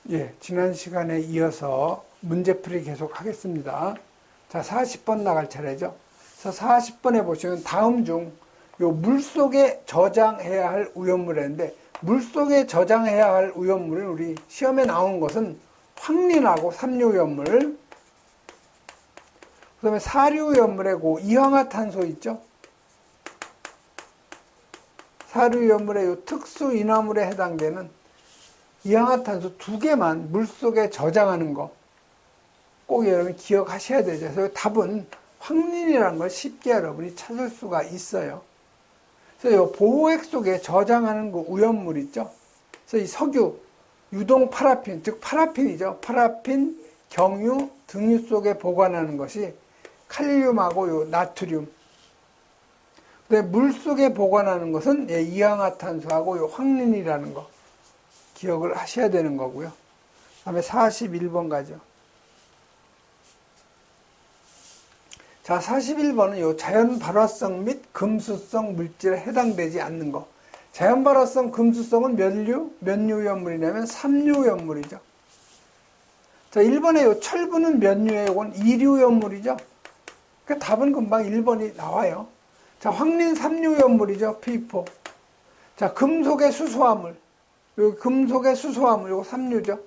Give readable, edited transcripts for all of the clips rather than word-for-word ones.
예, 지난 시간에 이어서 문제풀이 계속 하겠습니다. 자, 40번 나갈 차례죠. 그래서 40번에 보시면 다음 중 요 물속에 저장해야 할 오염물인데, 물속에 저장해야 할 오염물은 우리 시험에 나온 것은 황린하고 삼류오염물, 그 다음에 사류오염물에 그 이황화탄소 있죠. 사류오염물의 요 특수인화물에 해당되는 이황화탄소 2개만 물속에 저장하는 거 꼭 여러분이 기억하셔야 되죠. 그래서 답은 황린이라는 걸 쉽게 여러분이 찾을 수가 있어요. 그래서 이 보호액 속에 저장하는 그 오염물 있죠. 그래서 이 석유, 유동 파라핀, 즉 파라핀이죠. 파라핀, 경유, 등유 속에 보관하는 것이 칼륨하고 요 나트륨. 근데 물 속에 보관하는 것은 이황화탄소하고 요 황린이라는 거 기억을 하셔야 되는 거고요. 다음에 41번 가죠. 자, 41번은 요 자연 발화성 및 금수성 물질에 해당되지 않는 거. 자연 발화성 금수성은 몇 류오염물이냐면 3류오염물이죠. 자, 1번에 요 철분은 몇 류예요? 이건 2류오염물이죠. 그러니까 답은 금방 1번이 나와요. 자, 황린 3류오염물이죠. P4. 자, 금속의 수소화물. 요 금속의 수소화물, 요거 3류죠.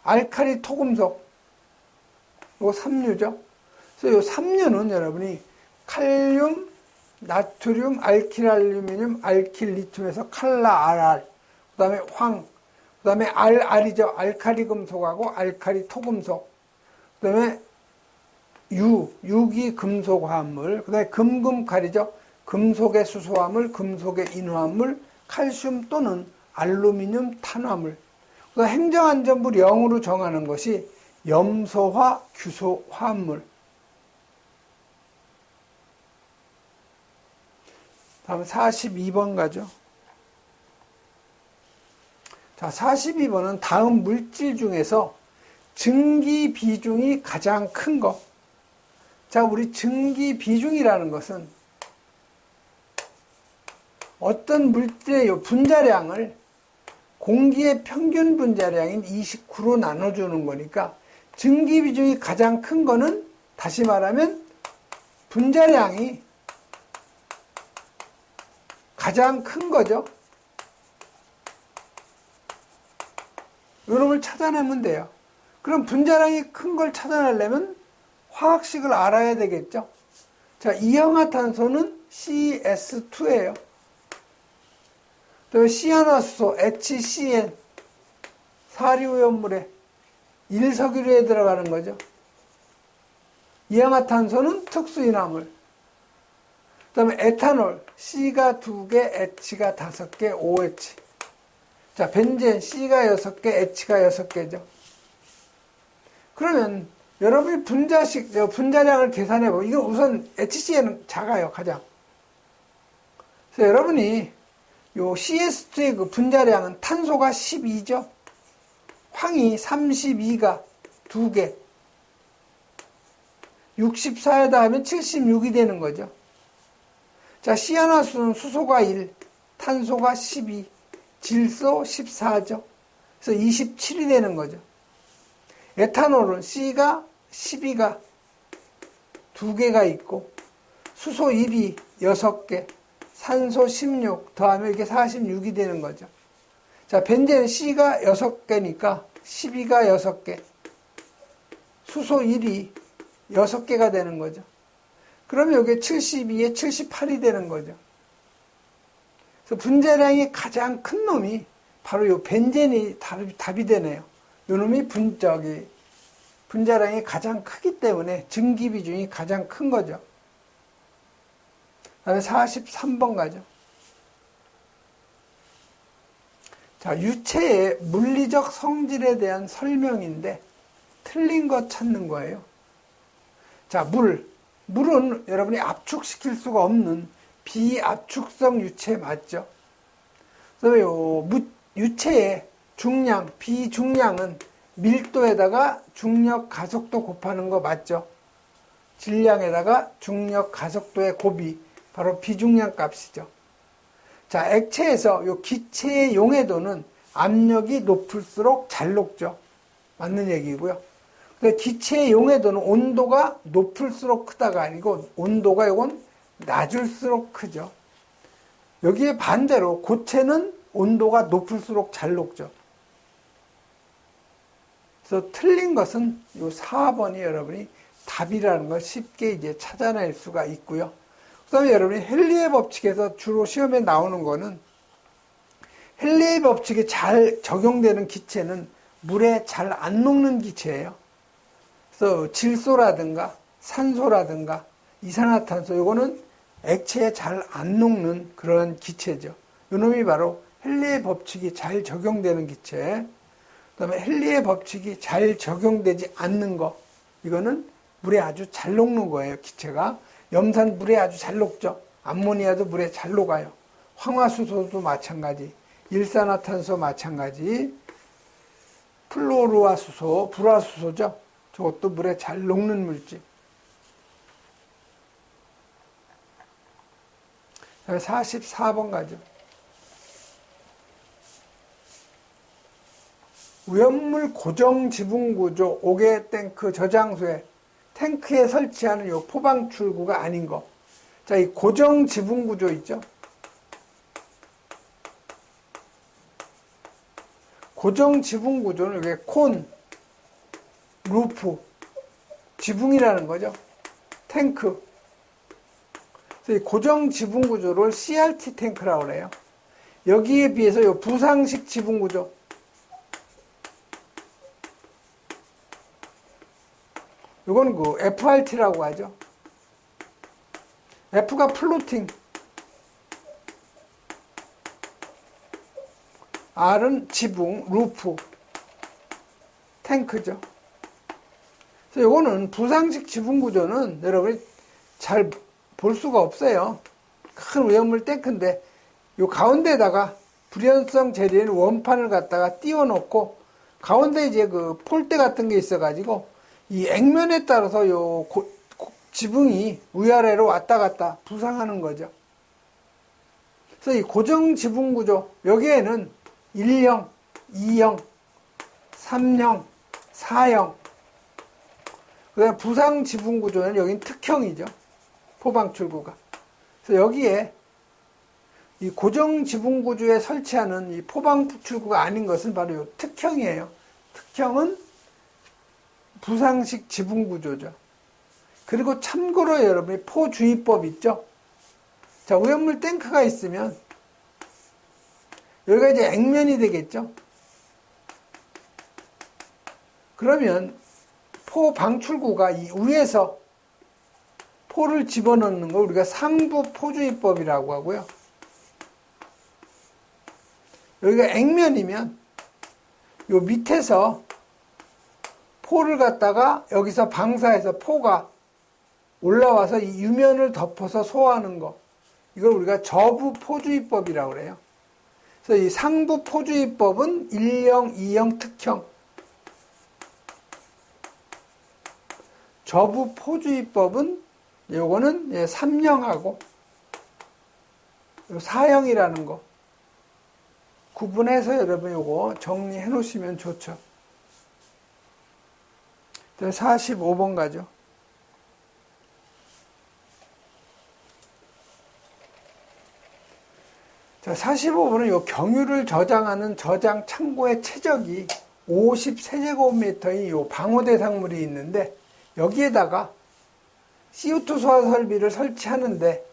알칼리 토금속, 요거 3류죠. 그래서 요 3류는 여러분이 칼륨, 나트륨, 알킬알루미늄, 알킬리튬에서 칼라RR, 그 다음에 황, 그 다음에 RR이죠. 알칼리 금속하고 알칼리 토금속, 그 다음에 유기 금속 화합물, 그 다음에 금금칼이죠. 금속의 수소화물, 금속의 인화물, 칼슘 또는 알루미늄 탄화물. 그 다음에 행정안전부 0으로 정하는 것이 염소화, 규소 화합물. 다음 42번 가죠. 자, 42번은 다음 물질 중에서 증기 비중이 가장 큰 것. 자, 우리 증기 비중이라는 것은 어떤 물질의 분자량을 공기의 평균 분자량인 29로 나눠주는 거니까 증기 비중이 가장 큰 거는 다시 말하면 분자량이 가장 큰 거죠. 이런 걸 찾아내면 돼요. 그럼 분자량이 큰 걸 찾아내려면 화학식을 알아야 되겠죠. 자, 이황화탄소는 CS2예요. 또 시아노수소 HCN 사류오염물에 1석유류에 들어가는 거죠. 이황화탄소는 특수인화물. 그 다음에 에탄올 C가 2개, H가 5개, OH. 자, 벤젠 C가 6개, H가 6개죠. 그러면 여러분이 분자량을 계산해 보면 이거 우선 HCN은 작아요, 가장. 그래서 여러분이 요 CS2의 그 분자량은 탄소가 12죠. 황이 32가 2개. 64에다 하면 76이 되는 거죠. 자, 시아노수는 수소가 1, 탄소가 12, 질소 14죠. 그래서 27이 되는 거죠. 에탄올은 C가 12가 2개가 있고, 수소 1이 6개, 산소 16 더하면 이게 46이 되는 거죠. 자, 벤젠은 C가 6개니까 12가 6개, 수소 1이 6개가 되는 거죠. 그러면 이게 72에 78이 되는 거죠. 그래서 분자량이 가장 큰 놈이 바로 이 벤젠이 답이 되네요. 이 놈이 분자량이 가장 크기 때문에 증기 비중이 가장 큰 거죠. 다음에 43번 가죠. 자, 유체의 물리적 성질에 대한 설명인데 틀린 것 찾는 거예요. 자, 물은 여러분이 압축시킬 수가 없는 비압축성 유체 맞죠? 그래서 유체의 중량, 비중량은 밀도에다가 중력 가속도 곱하는 거 맞죠? 질량에다가 중력 가속도의 곱이 바로 비중량 값이죠. 자, 액체에서 요 기체의 용해도는 압력이 높을수록 잘 녹죠. 맞는 얘기고요. 근데 기체의 용해도는 온도가 높을수록 크다가 아니고 온도가 이건 낮을수록 크죠. 여기에 반대로 고체는 온도가 높을수록 잘 녹죠. 그래서 틀린 것은 이 4번이 여러분이 답이라는 걸 쉽게 이제 찾아낼 수가 있고요. 그 다음에 여러분이 헨리의 법칙에서 주로 시험에 나오는 거는 헨리의 법칙이 잘 적용되는 기체는 물에 잘 안 녹는 기체예요. 그래서 질소라든가 산소라든가 이산화탄소 이거는 액체에 잘 안 녹는 그런 기체죠. 이놈이 바로 헨리의 법칙이 잘 적용되는 기체. 그 다음에 헨리의 법칙이 잘 적용되지 않는 거 이거는 물에 아주 잘 녹는 거예요. 기체가. 염산 물에 아주 잘 녹죠. 암모니아도 물에 잘 녹아요. 황화수소도 마찬가지. 일산화탄소 마찬가지. 플로르화수소, 불화수소죠. 저것도 물에 잘 녹는 물질. 44번 가죠. 오염물 고정 지붕 구조 5개 탱크 저장소에 탱크에 설치하는 요 포방 출구가 아닌 거. 자, 이 고정 지붕 구조 있죠? 고정 지붕 구조는 이게 콘, 루프, 지붕이라는 거죠. 탱크. 그래서 이 고정 지붕 구조를 CRT 탱크라고 그래요. 여기에 비해서 요 부상식 지붕 구조. 이거는 그 FRT라고 하죠. F가 플로팅, R은 지붕, 루프, 탱크죠. 그래서 이거는 부상식 지붕 구조는 여러분이 잘 볼 수가 없어요. 큰 오염물 탱크인데 요 가운데다가 불연성 재료인 원판을 갖다가 띄워놓고 가운데 이제 그 폴대 같은 게 있어가지고 이 액면에 따라서 요 지붕이 위아래로 왔다 갔다 부상하는 거죠. 그래서 이 고정 지붕 구조 여기에는 1형, 2형, 3형, 4형. 그다음 부상 지붕 구조는 여긴 특형이죠. 포방 출구가. 그래서 여기에 이 고정 지붕 구조에 설치하는 이 포방 출구가 아닌 것은 바로 이 특형이에요. 특형은 부상식 지붕 구조죠. 그리고 참고로 여러분이 포주의법 있죠? 자, 오염물 탱크가 있으면 여기가 이제 액면이 되겠죠? 그러면 포 방출구가 이 위에서 포를 집어넣는 거 우리가 상부 포주의법이라고 하고요. 여기가 액면이면 요 밑에서 포를 갖다가 여기서 방사해서 포가 올라와서 이 유면을 덮어서 소화하는 거. 이걸 우리가 저부 포주의법이라고 그래요. 그래서 이 상부 포주의법은 1형, 2형 특형. 저부 포주의법은 요거는 3형하고 4형이라는 거. 구분해서 여러분 요거 정리해 놓으시면 좋죠. 45번 가죠. 자, 45번은 요 경유를 저장하는 저장 창고의 최적이 50세제곱미터인 요 방호 대상물이 있는데 여기에다가 CO2 소화 설비를 설치하는데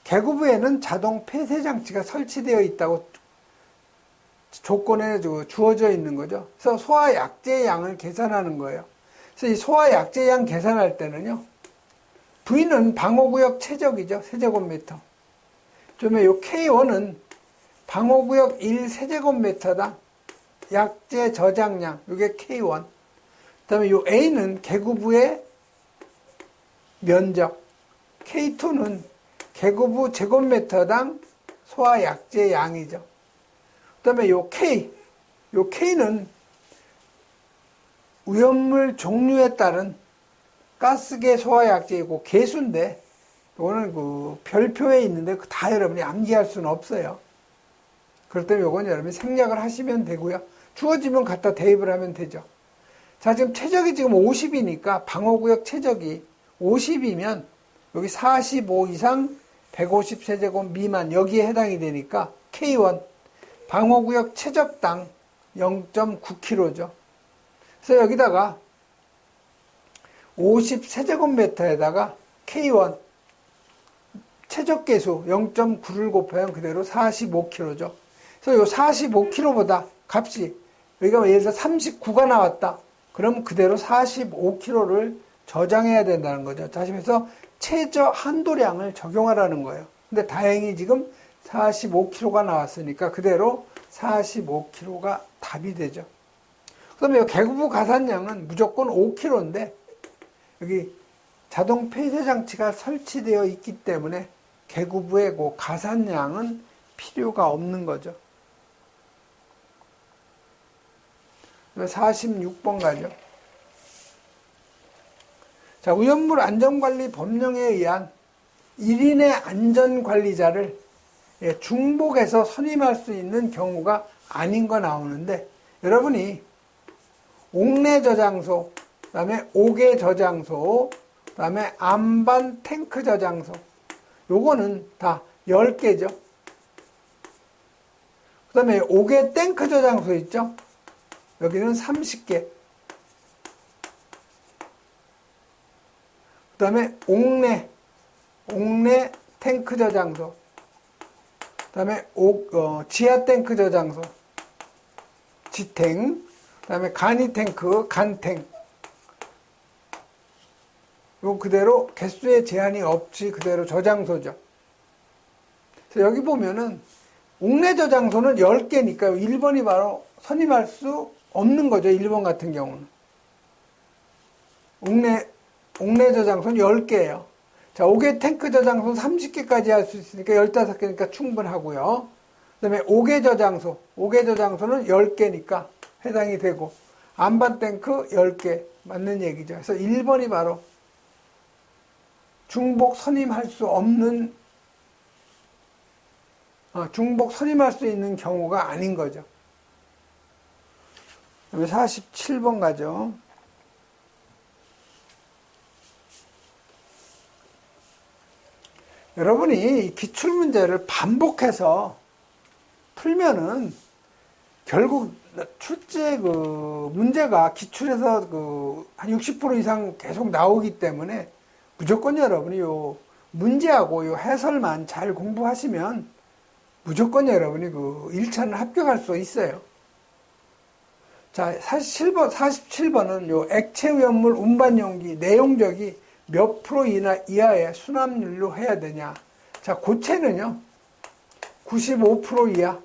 계구부에는 자동 폐쇄 장치가 설치되어 있다고 조건에 주어져 있는 거죠. 그래서 소화 약제 양을 계산하는 거예요. 그래서 이 소화 약제 양 계산할 때는요. V는 방호구역 최적이죠. 세제곱미터. 그러면 요 K1은 방호구역 1세제곱미터당 약제 저장량. 이게 K1. 그 다음에 요 A는 계구부의 면적. K2는 계구부 제곱미터당 소화 약제 양이죠. 그 다음에 요 K는 오염물 종류에 따른 가스계 소화 약제이고 개수인데 이거는 그 별표에 있는데 다 여러분이 암기할 수는 없어요. 그럴 때는 요건 여러분이 생략을 하시면 되고요. 주어지면 갖다 대입을 하면 되죠. 자, 지금 최적이 지금 50이니까 방어구역 최적이 50이면 여기 45 이상 150세제곱 미만 여기에 해당이 되니까 K1 방어구역 최적당 0.9kg죠. 그래서 여기다가 50세제곱미터에다가 K1 최적계수 0.9를 곱하면 그대로 45kg죠. 그래서 이 45kg보다 값이 여기가 예를 들어 39가 나왔다. 그럼 그대로 45kg를 저장해야 된다는 거죠. 다시 해서 최저 한도량을 적용하라는 거예요. 근데 다행히 지금 45kg가 나왔으니까 그대로 45kg가 답이 되죠. 그러면 개구부 가산량은 무조건 5kg인데 여기 자동 폐쇄 장치가 설치되어 있기 때문에 개구부의 그 가산량은 필요가 없는 거죠. 46번 가죠. 자, 오염물 안전관리 법령에 의한 1인의 안전관리자를 중복해서 선임할 수 있는 경우가 아닌 거 나오는데, 여러분이 옥내 저장소, 그 다음에 옥외 저장소, 그 다음에 안반 탱크 저장소, 요거는 다 10개죠. 그 다음에 옥외 탱크 저장소 있죠? 여기는 30개. 그 다음에 옥내 탱크 저장소, 그 다음에 지하 탱크 저장소, 지탱, 그 다음에 간이 탱크, 간탱. 요 그대로 개수에 제한이 없이 그대로 저장소죠. 그래서 여기 보면은 옥내 저장소는 10개니까 1번이 바로 선임할 수 없는 거죠. 1번 같은 경우는. 옥내 저장소는 10개예요. 자, 옥외 탱크 저장소는 30개까지 할 수 있으니까 15개니까 충분하고요. 그 다음에 옥외 저장소는 10개니까 해당이 되고, 안반 탱크 10개 맞는 얘기죠. 그래서 1번이 바로 중복 선임할 수 있는 경우가 아닌 거죠. 그 다음에 47번 가죠. 여러분이 기출문제를 반복해서 풀면은 결국 출제 문제가 기출에서 한 60% 이상 계속 나오기 때문에 무조건 여러분이 요 문제하고 요 해설만 잘 공부하시면 무조건 여러분이 1차는 합격할 수 있어요. 자, 47번은 요 액체 오염물 운반 용기 내용적이 몇 프로 이하의 수납률로 해야 되냐. 자, 고체는요, 95% 이하.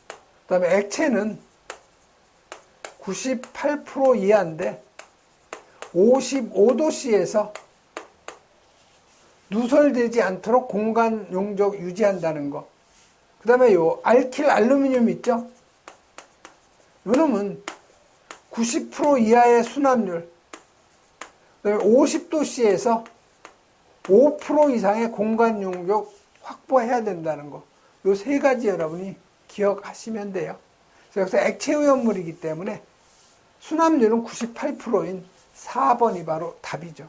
그 다음에 액체는 98% 이하인데, 55도씨에서 누설되지 않도록 공간 용적 유지한다는 거. 그 다음에 요 알킬 알루미늄 있죠? 요 놈은 90% 이하의 수납률. 그 다음에 50도씨에서 5% 이상의 공간 용적 확보해야 된다는 거. 요 세 가지 여러분이 기억하시면 돼요. 그래서 액체 오염물이기 때문에 수납률은 98%인 4번이 바로 답이죠.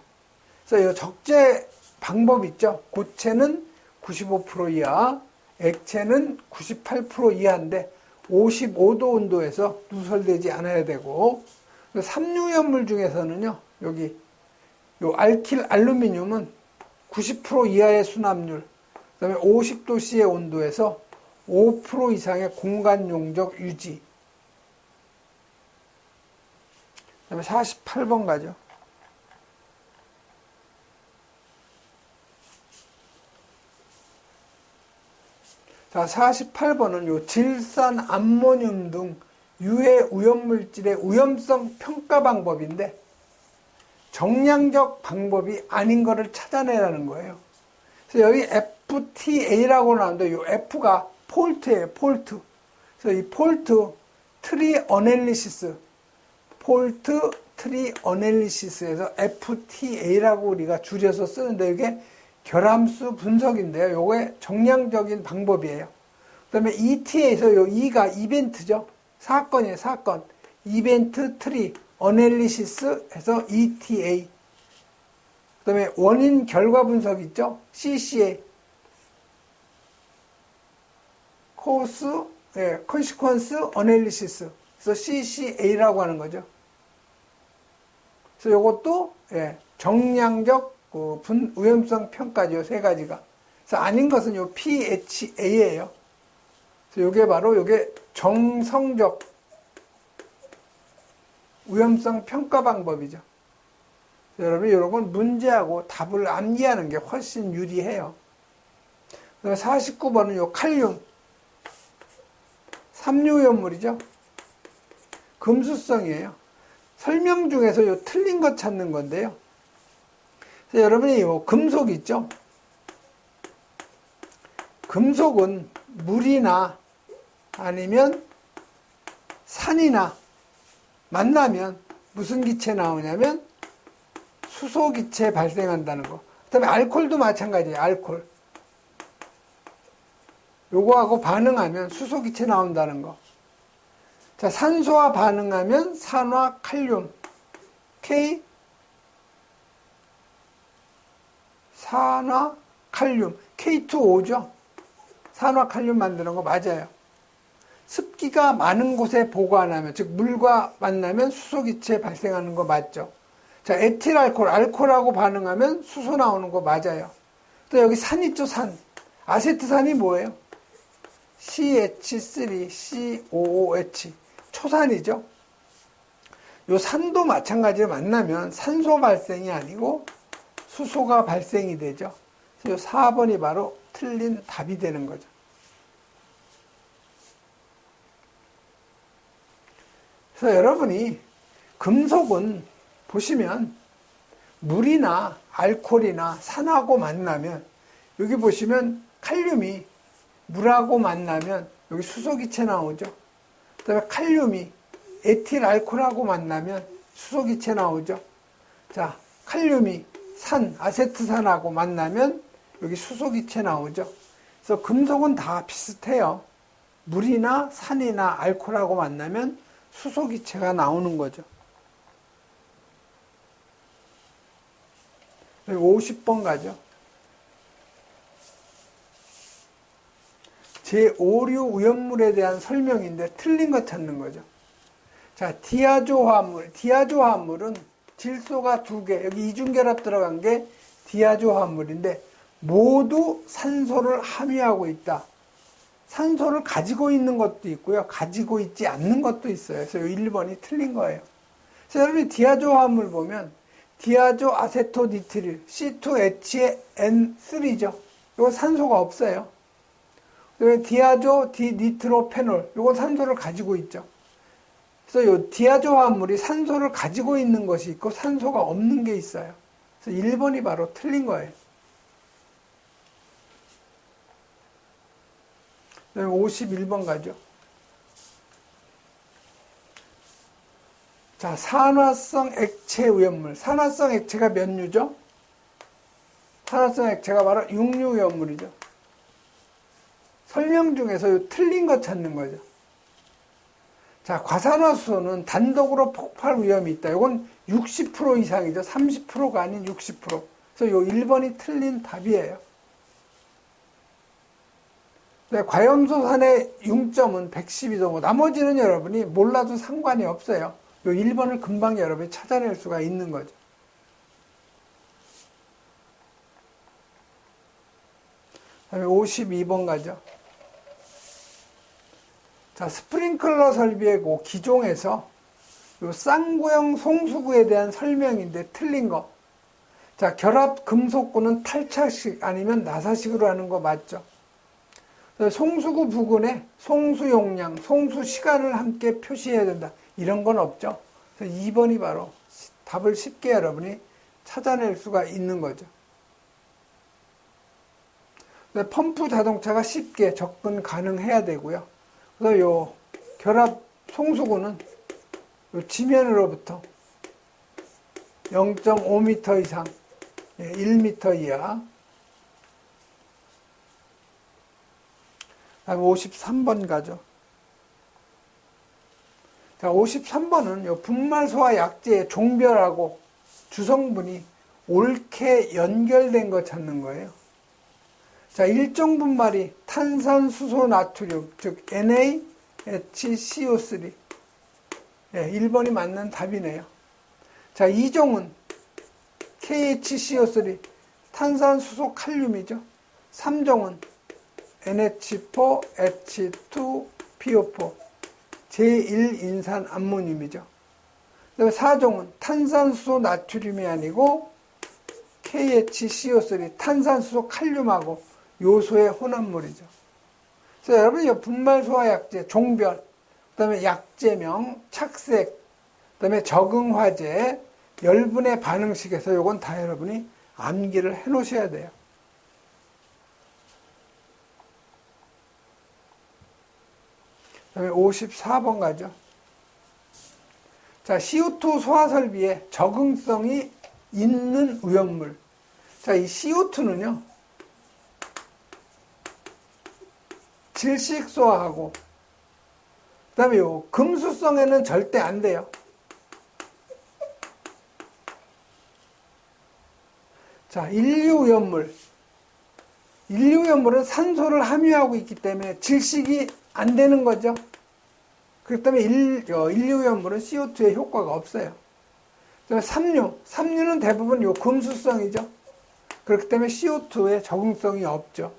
그래서 이 적재 방법 있죠. 고체는 95% 이하, 액체는 98% 이하인데 55도 온도에서 누설되지 않아야 되고, 삼류염물 중에서는요, 여기 요 알킬 알루미늄은 90% 이하의 수납률, 그 다음에 50도씨의 온도에서 5% 이상의 공간 용적 유지. 그 다음에 48번 가죠. 자, 48번은 요 질산, 암모늄 등 유해 오염물질의 위험성 평가 방법인데, 정량적 방법이 아닌 거를 찾아내라는 거예요. 그래서 여기 FTA라고 나오는데, 요 F가 폴트예요, 폴트. 그래서 이 폴트 트리 어널리시스, 폴트 트리 어널리시스에서 FTA라고 우리가 줄여서 쓰는데, 이게 결함수 분석인데요. 요게 정량적인 방법이에요. 그다음에 ETA에서 요 E가 이벤트죠. 사건이에요, 사건. 이벤트 트리, 어널리시스 해서 ETA. 그다음에 원인 결과 분석 있죠. CCA. 코스, 예, 컨시퀀스 어널리시스. 그래서 CCA라고 하는 거죠. 그래서 요것도 예, 정량적 위험성 평가죠. 세 가지가. 그래서 아닌 것은 요 PHA예요. 그래서 요게 바로 요게 정성적 위험성 평가 방법이죠. 여러분, 이런 건 문제하고 답을 암기하는 게 훨씬 유리해요. 49번은 요 칼륨. 삼류염물이죠. 금수성이에요. 설명 중에서 요 틀린 것 찾는 건데요. 그래서 여러분이 요 금속 있죠? 금속은 물이나 아니면 산이나 만나면 무슨 기체 나오냐면 수소 기체 발생한다는 거. 그 다음에 알코올도 마찬가지예요. 알코올. 요거하고 반응하면 수소 기체 나온다는 거. 자, 산소와 반응하면 산화 칼륨. K 산화 칼륨. K2O죠. 산화 칼륨 만드는 거 맞아요. 습기가 많은 곳에 보관하면, 즉 물과 만나면 수소 기체 발생하는 거 맞죠? 자, 에틸알코올, 알코올하고 반응하면 수소 나오는 거 맞아요. 또 여기 산 있죠, 산. 아세트산이 뭐예요? CH3COOH. 초산이죠. 요 산도 마찬가지로 만나면 산소 발생이 아니고 수소가 발생이 되죠. 그래서 요 4번이 바로 틀린 답이 되는 거죠. 그래서 여러분이 금속은 보시면 물이나 알코올이나 산하고 만나면 여기 보시면 칼륨이 물하고 만나면 여기 수소기체 나오죠. 그 다음에 칼륨이 에틸알코올하고 만나면 수소기체 나오죠. 자, 칼륨이 산, 아세트산하고 만나면 여기 수소기체 나오죠. 그래서 금속은 다 비슷해요. 물이나 산이나 알코올하고 만나면 수소기체가 나오는 거죠. 50번 가죠. 제5류 위험물에 대한 설명인데 틀린 거 찾는 거죠. 자, 디아조 화합물은 질소가 2개, 여기 이중결합 들어간 게 디아조 화합물인데 모두 산소를 함유하고 있다. 산소를 가지고 있는 것도 있고요. 가지고 있지 않는 것도 있어요. 그래서 1번이 틀린 거예요. 그래서 여러분이 디아조 화합물 보면 디아조 아세토니트릴 C2H-N3죠. 이거 산소가 없어요. 디아조 디니트로페놀 이건 산소를 가지고 있죠. 그래서 이 디아조 화합물이 산소를 가지고 있는 것이 있고 산소가 없는 게 있어요. 그래서 1번이 바로 틀린 거예요. 51번 가죠. 자, 산화성 액체 위험물. 산화성 액체가 몇 류죠? 산화성 액체가 바로 6류 위험물이죠. 설명 중에서 틀린 거 찾는 거죠. 자, 과산화수소는 단독으로 폭발 위험이 있다. 이건 60% 이상이죠. 30%가 아닌 60%. 그래서 요 1번이 틀린 답이에요. 네, 과염소산의 융점은 112도. 나머지는 여러분이 몰라도 상관이 없어요. 요 1번을 금방 여러분이 찾아낼 수가 있는 거죠. 다음에 52번 가죠. 자, 스프링클러 설비의 기종에서 요 쌍구형 송수구에 대한 설명인데 틀린 거. 자, 결합 금속구는 탈착식 아니면 나사식으로 하는 거 맞죠? 송수구 부근에 송수 용량, 송수 시간을 함께 표시해야 된다. 이런 건 없죠. 그래서 2번이 바로 답을 쉽게 여러분이 찾아낼 수가 있는 거죠. 펌프 자동차가 쉽게 접근 가능해야 되고요. 그래서 요 결합 송수구는 요 지면으로부터 0.5m 이상, 1m 이하. 다음에 53번 가죠. 자, 53번은 요 분말소화 약재의 종별하고 주성분이 옳게 연결된 거 찾는 거예요. 자, 일종 분말이 탄산수소 나트륨, 즉 NaHCO3. 예, 1번이 맞는 답이네요. 자, 이종은 KHCO3, 탄산수소 칼륨이죠. 3종은 NH4H2PO4, 제1인산 암모늄이죠. 그다음에 4종은 탄산수소 나트륨이 아니고 KHCO3, 탄산수소 칼륨하고 요소의 혼합물이죠. 그래서 여러분, 이 분말소화약제 종별, 그 다음에 약제명, 착색, 그 다음에 적응화제, 열분의 반응식에서 요건 다 여러분이 암기를 해 놓으셔야 돼요. 그 다음에 54번 가죠. 자, CO2 소화설비에 적응성이 있는 오염물. 자, 이 CO2는요, 질식소화하고, 그 다음에 요 금수성에는 절대 안 돼요. 자, 인류오염물. 인류오염물은 산소를 함유하고 있기 때문에 질식이 안 되는 거죠. 그렇기 때문에 인류오염물은 CO2에 효과가 없어요. 그다음에 삼류는 대부분 요 금수성이죠. 그렇기 때문에 CO2에 적응성이 없죠.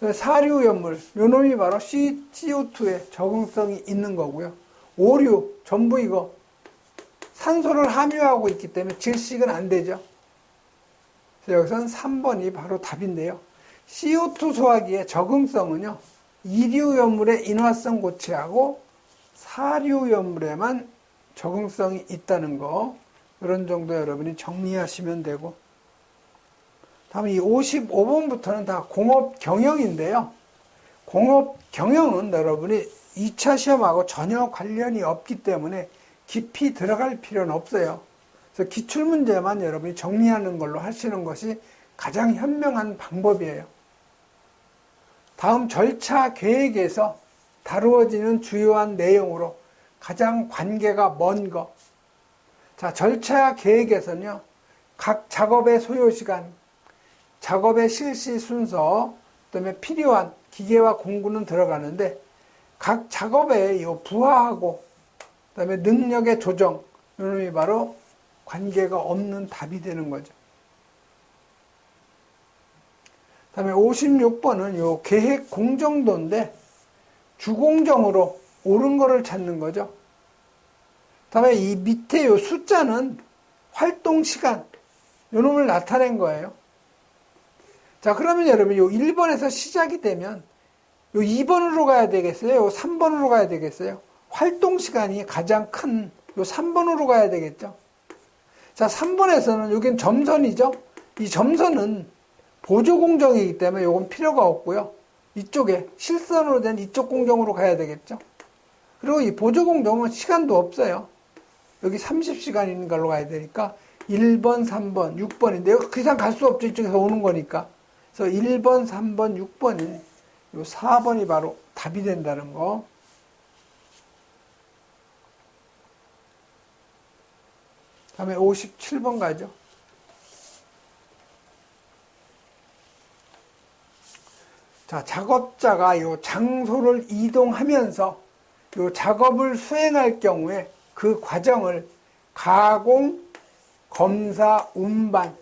사류오염물, 요 놈이 바로 CO2에 적응성이 있는 거고요. 오류, 전부 이거 산소를 함유하고 있기 때문에 질식은 안 되죠. 그래서 여기서는 3번이 바로 답인데요. CO2 소화기의 적응성은요, 이류염물의 인화성 고체하고 사류염물에만 적응성이 있다는 거, 이런 정도 여러분이 정리하시면 되고, 다음에 이 55번부터는 다 공업 경영인데요. 공업 경영은 여러분이 2차 시험하고 전혀 관련이 없기 때문에 깊이 들어갈 필요는 없어요. 그래서 기출문제만 여러분이 정리하는 걸로 하시는 것이 가장 현명한 방법이에요. 다음 절차 계획에서 다루어지는 주요한 내용으로 가장 관계가 먼 것. 자, 절차 계획에서는요, 각 작업의 소요시간, 작업의 실시 순서, 그다음에 필요한 기계와 공구는 들어가는데, 각 작업의 부하하고, 그다음에 능력의 조정, 이놈이 바로 관계가 없는 답이 되는 거죠. 그다음에 56번은 요 계획 공정도인데, 주공정으로 옳은 거를 찾는 거죠. 그다음에 이 밑에 요 숫자는 활동 시간, 요 놈을 나타낸 거예요. 자, 그러면 여러분, 요 1번에서 시작이 되면, 요 2번으로 가야 되겠어요? 요 3번으로 가야 되겠어요? 활동 시간이 가장 큰, 요 3번으로 가야 되겠죠? 자, 3번에서는, 여긴 점선이죠? 이 점선은 보조공정이기 때문에 요건 필요가 없고요. 이쪽에, 실선으로 된 이쪽 공정으로 가야 되겠죠? 그리고 이 보조공정은 시간도 없어요. 여기 30시간 있는 걸로 가야 되니까, 1번, 3번, 6번인데, 그 이상 갈 수 없죠. 이쪽에서 오는 거니까. 그래서 1번, 3번, 6번이 요 4번이 바로 답이 된다는 거. 다음에 57번 가죠. 자, 작업자가 요 장소를 이동하면서 요 작업을 수행할 경우에 그 과정을 가공, 검사, 운반,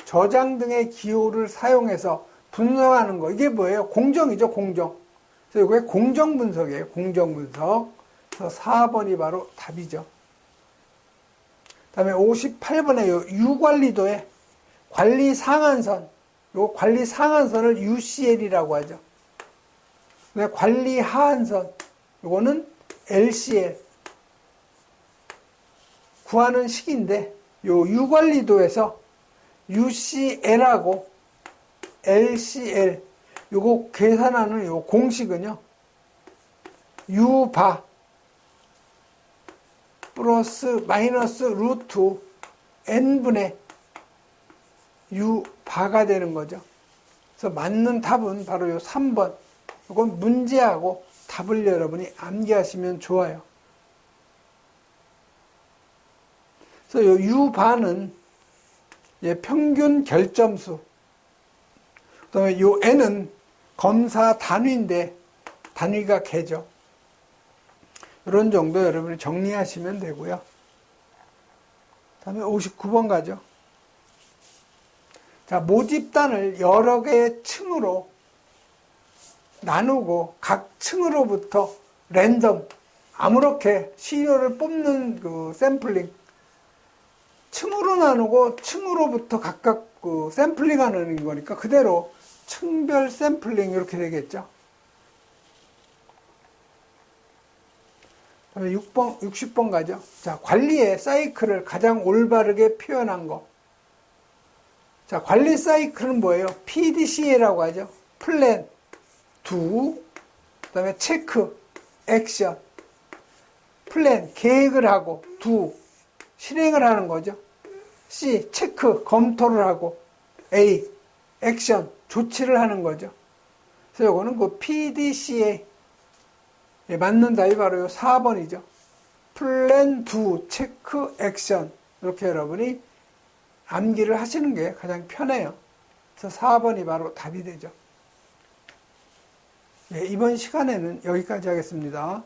저장 등의 기호를 사용해서 분석하는 거. 이게 뭐예요? 공정이죠, 공정. 그래서 이게 공정분석이에요, 공정분석. 그래서 4번이 바로 답이죠. 그 다음에 58번에 요 유관리도의 관리 상한선. 요 관리 상한선을 UCL이라고 하죠. 근데 관리 하한선. 요거는 LCL. 구하는 식인데, 요 유관리도에서 UCL하고 LCL, 요거 계산하는 요 공식은요, U바 플러스 마이너스 루트 N분의 U바가 되는 거죠. 그래서 맞는 답은 바로 요 3번. 이건 문제하고 답을 여러분이 암기하시면 좋아요. 그래서 요 U바는 평균 결점수. 그 다음에 요 N은 검사 단위인데 단위가 개죠. 이런 정도 여러분이 정리하시면 되고요. 그 다음에 59번 가죠. 자, 모집단을 여러 개의 층으로 나누고 각 층으로부터 랜덤, 아무렇게 시료를 뽑는 그 샘플링, 층으로 나누고 층으로부터 각각 그 샘플링 하는 거니까 그대로 층별 샘플링 이렇게 되겠죠. 그다음에 60번 가죠. 자, 관리의 사이클을 가장 올바르게 표현한 거. 자, 관리 사이클은 뭐예요? PDCA라고 하죠. 플랜, 두, 그 다음에 체크, 액션. 플랜, 계획을 하고, 두, 실행을 하는 거죠. C, 체크, 검토를 하고, A, 액션, 조치를 하는 거죠. 그래서 이거는 그 PDCA 맞는 답이 바로 4번이죠. 플랜, 두, 체크, 액션. 이렇게 여러분이 암기를 하시는 게 가장 편해요. 그래서 4번이 바로 답이 되죠. 이번 시간에는 여기까지 하겠습니다.